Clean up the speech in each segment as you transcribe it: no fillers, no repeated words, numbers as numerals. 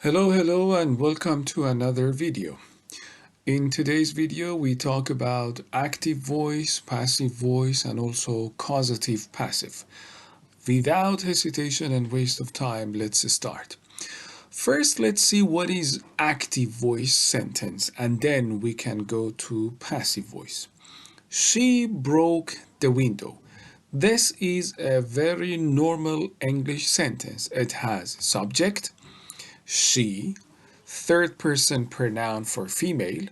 Hello and welcome to another video. In today's video we talk about active voice, passive voice and also causative passive. Without hesitation and waste of time, let's start. First, let's see what is active voice sentence and then we can go to passive voice. She broke the window. This is a very normal English sentence. It has subject, she, third person pronoun for female,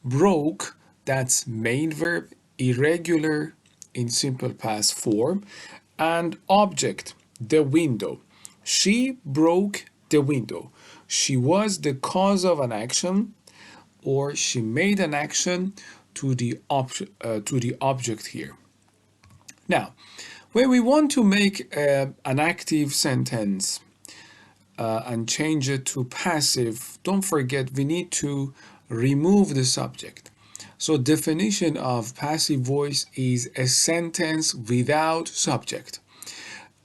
broke, that's main verb, irregular in simple past form, and object, the window. She broke the window. She was the cause of an action, or she made an action to the object here. Now, when we want to make an active sentence and change it to passive, don't forget we need to remove the subject. So definition of passive voice is a sentence without subject.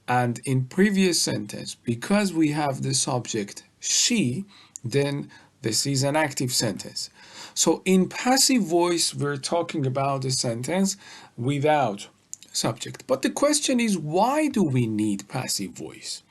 And in previous sentence, because we have the subject she, then this is an active sentence. So in passive voice, we're talking about a sentence without subject. But the question is, why do we need passive voice?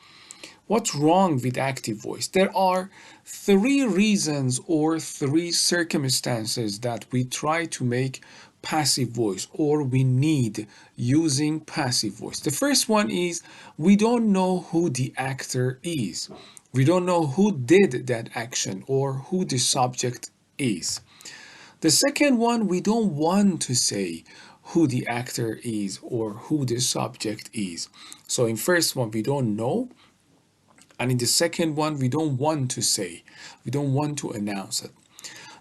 What's wrong with active voice? There are three reasons or three circumstances that we try to make passive voice or we need using passive voice. The first one is we don't know who the actor is. We don't know who did that action or who the subject is. The second one, we don't want to say who the actor is or who the subject is. So in first one, we don't know. And in the second one, we don't want to say, we don't want to announce it.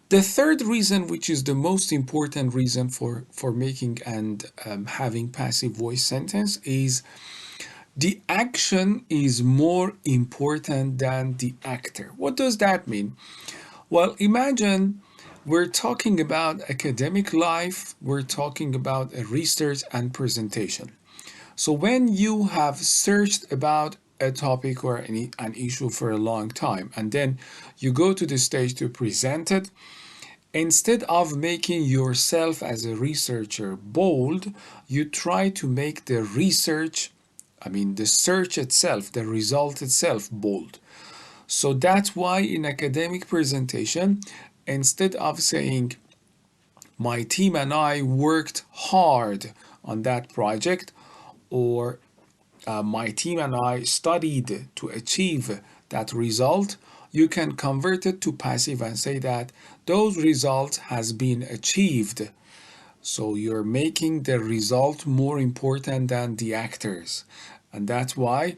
The third reason, which is the most important reason for making and having passive voice sentence, is the action is more important than the actor. What does that mean? Well, imagine we're talking about academic life, we're talking about a research and presentation. So when you have searched about a topic or an issue for a long time and then you go to the stage to present it, instead of making yourself as a researcher bold, you try to make the the search itself, the result itself bold. So that's why in academic presentation, instead of saying my team and I worked hard on that project, or my team and I studied to achieve that result, you can convert it to passive and say that those results has been achieved. So you're making the result more important than the actors. And that's why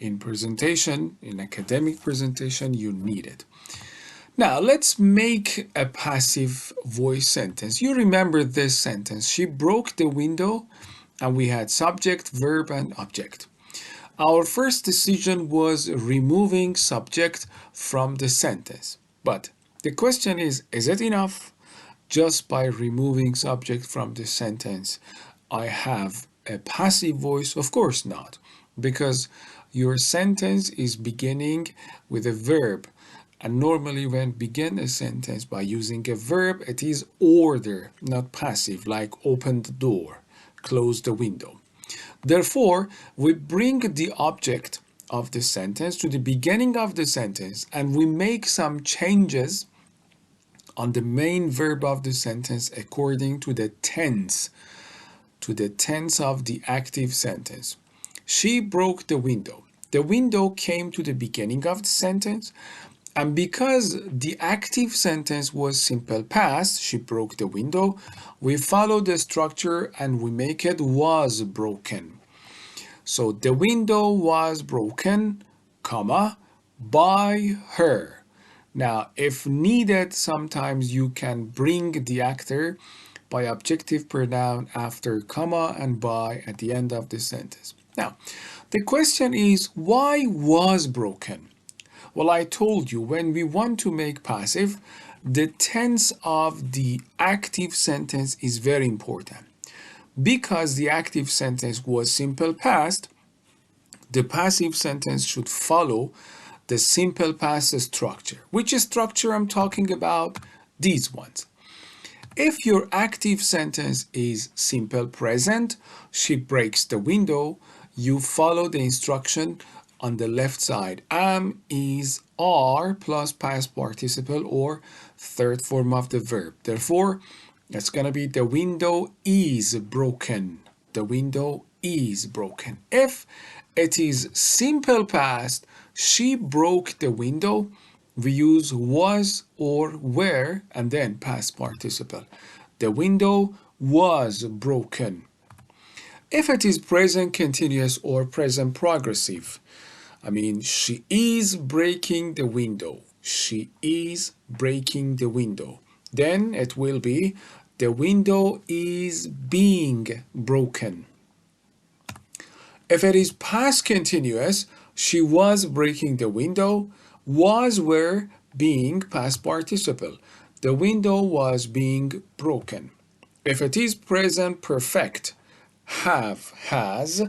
in presentation, in academic presentation, you need it. Now let's make a passive voice sentence. You remember this sentence. She broke the window and we had subject, verb, and object. Our first decision was removing subject from the sentence. But the question is it enough? Just by removing subject from the sentence, I have a passive voice? Of course not, because your sentence is beginning with a verb. And normally when begin a sentence by using a verb, it is order, not passive, like open the door, close the window. Therefore, we bring the object of the sentence to the beginning of the sentence and we make some changes on the main verb of the sentence according to the tense of the active sentence. She broke the window. The window came to the beginning of the sentence, and because the active sentence was simple past, she broke the window, we follow the structure and we make it was broken. So the window was broken, comma, by her. Now, if needed, sometimes you can bring the actor by objective pronoun after comma and by at the end of the sentence. Now, the question is, why was broken? Well, I told you when we want to make passive, the tense of the active sentence is very important. Because the active sentence was simple past, the passive sentence should follow the simple past structure. Which structure I'm talking about? These ones. If your active sentence is simple present, she breaks the window, you follow the instruction on the left side. Am, is, are plus past participle or third form of the verb. Therefore, it's going to be the window is broken. The window is broken. If it is simple past, she broke the window, we use was or were and then past participle. The window was broken. If it is present continuous or present progressive, she is breaking the window. She is breaking the window. Then it will be the window is being broken. If it is past continuous, she was breaking the window, was were being past participle. The window was being broken. If it is present perfect, have, has,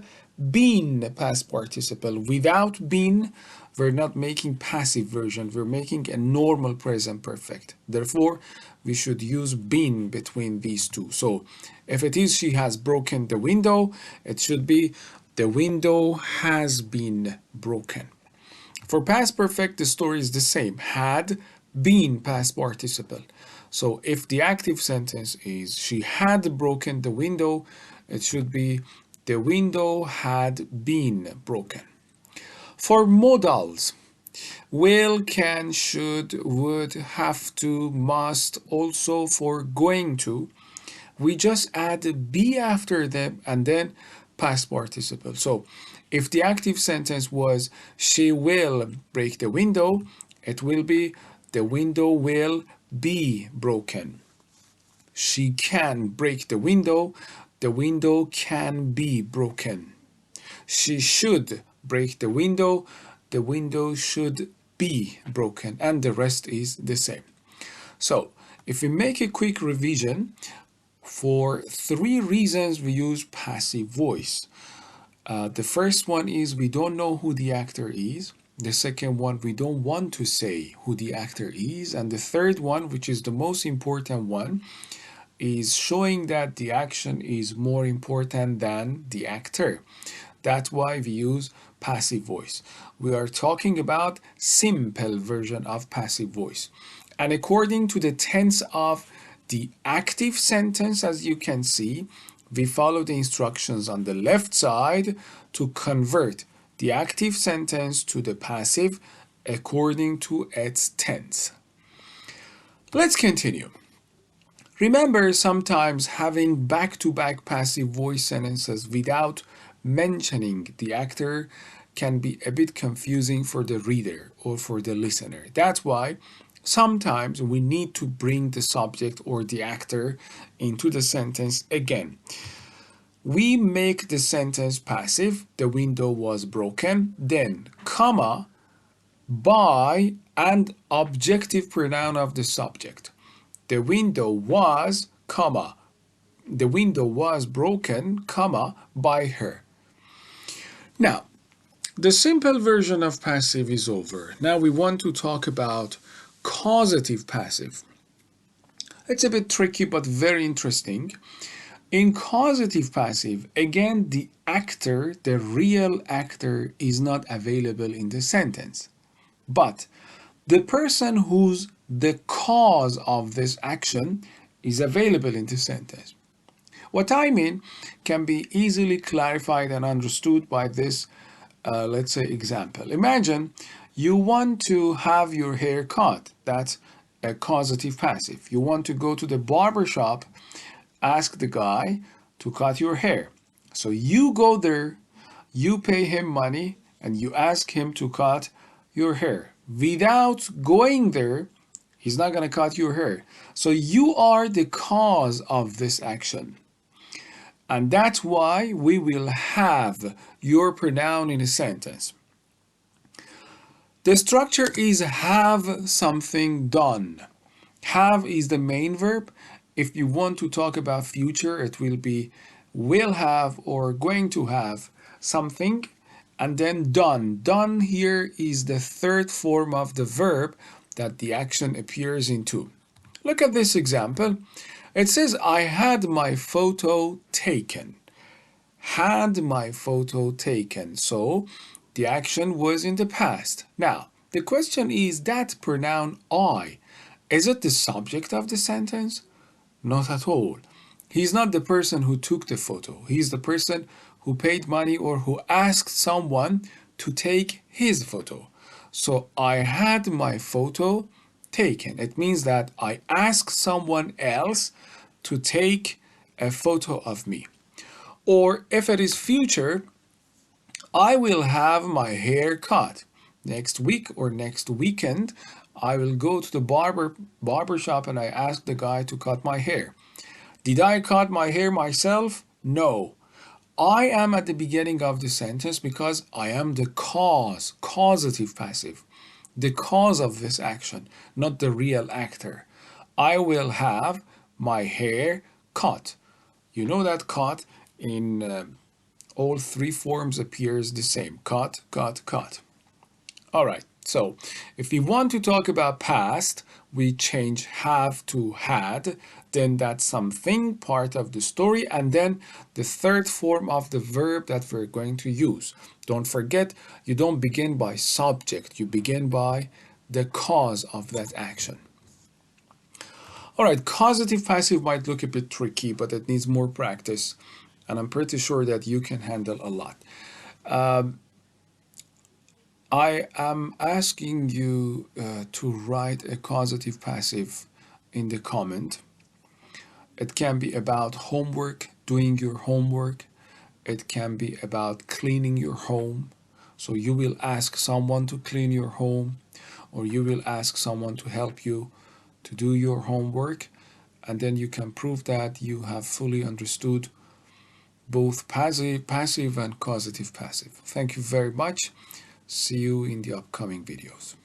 been past participle. Without been, we're not making passive version, we're making a normal present perfect. Therefore, we should use been between these two. So if it is she has broken the window, it should be the window has been broken. For past perfect, the story is the same. Had been past participle. So if the active sentence is she had broken the window, it should be the window had been broken. For modals, will, can, should, would, have to, must, also for going to, we just add be after them and then past participle. So if the active sentence was she will break the window, it will be the window will be broken. She can break the window can be broken. She should break the window should be broken, and the rest is the same. So if we make a quick revision, for 3 reasons we use passive voice. The first one is we don't know who the actor is. The second one, we don't want to say who the actor is. And the third one, which is the most important one, is showing that the action is more important than the actor. That's why we use passive voice. We are talking about simple version of passive voice. And according to the tense of the active sentence, as you can see, we follow the instructions on the left side to convert the active sentence to the passive according to its tense. Let's continue. Remember, sometimes having back-to-back passive voice sentences without mentioning the actor can be a bit confusing for the reader or for the listener. That's why sometimes we need to bring the subject or the actor into the sentence again. We make the sentence passive, the window was broken, then comma, by, and objective pronoun of the subject. The window was, comma, the window was broken, comma, by her. Now, the simple version of passive is over. Now we want to talk about causative passive. It's a bit tricky but very interesting. In causative passive, again, the actor, the real actor, is not available in the sentence. But the person who's the cause of this action is available in the sentence. What I mean can be easily clarified and understood by this, let's say, example. Imagine you want to have your hair cut. That's a causative passive. You want to go to the barber shop, ask the guy to cut your hair. So you go there, you pay him money, and you ask him to cut your hair. Without going there, he's not going to cut your hair. So you are the cause of this action. And that's why we will have your pronoun in a sentence. The structure is have something done. Have is the main verb. If you want to talk about future, it will be will have or going to have something. and then done. Done here is the third form of the verb that the action appears into. Look at this example. It says, I had my photo taken. Had my photo taken. So the action was in the past. Now, the question is, that pronoun I, is it the subject of the sentence? Not at all. He's not the person who took the photo. He's the person who paid money or who asked someone to take his photo. So I had my photo taken. It means that I asked someone else to take a photo of me. Or if it is future, I will have my hair cut. Next week or next weekend, I will go to the barber shop and I ask the guy to cut my hair. Did I cut my hair myself? No. I am at the beginning of the sentence because I am the cause, causative passive, the cause of this action, not the real actor. I will have my hair cut. You know that cut in all three forms appears the same. Cut, cut, cut. All right. So if we want to talk about past, we change have to had, then that's something, part of the story, and then the third form of the verb that we're going to use. Don't forget, you don't begin by subject, you begin by the cause of that action. All right, causative passive might look a bit tricky, but it needs more practice, and I'm pretty sure that you can handle a lot. I am asking you to write a causative passive in the comment. It can be about homework, doing your homework. It can be about cleaning your home. So you will ask someone to clean your home, or you will ask someone to help you to do your homework. And then you can prove that you have fully understood both passive and causative passive. Thank you very much. See you in the upcoming videos.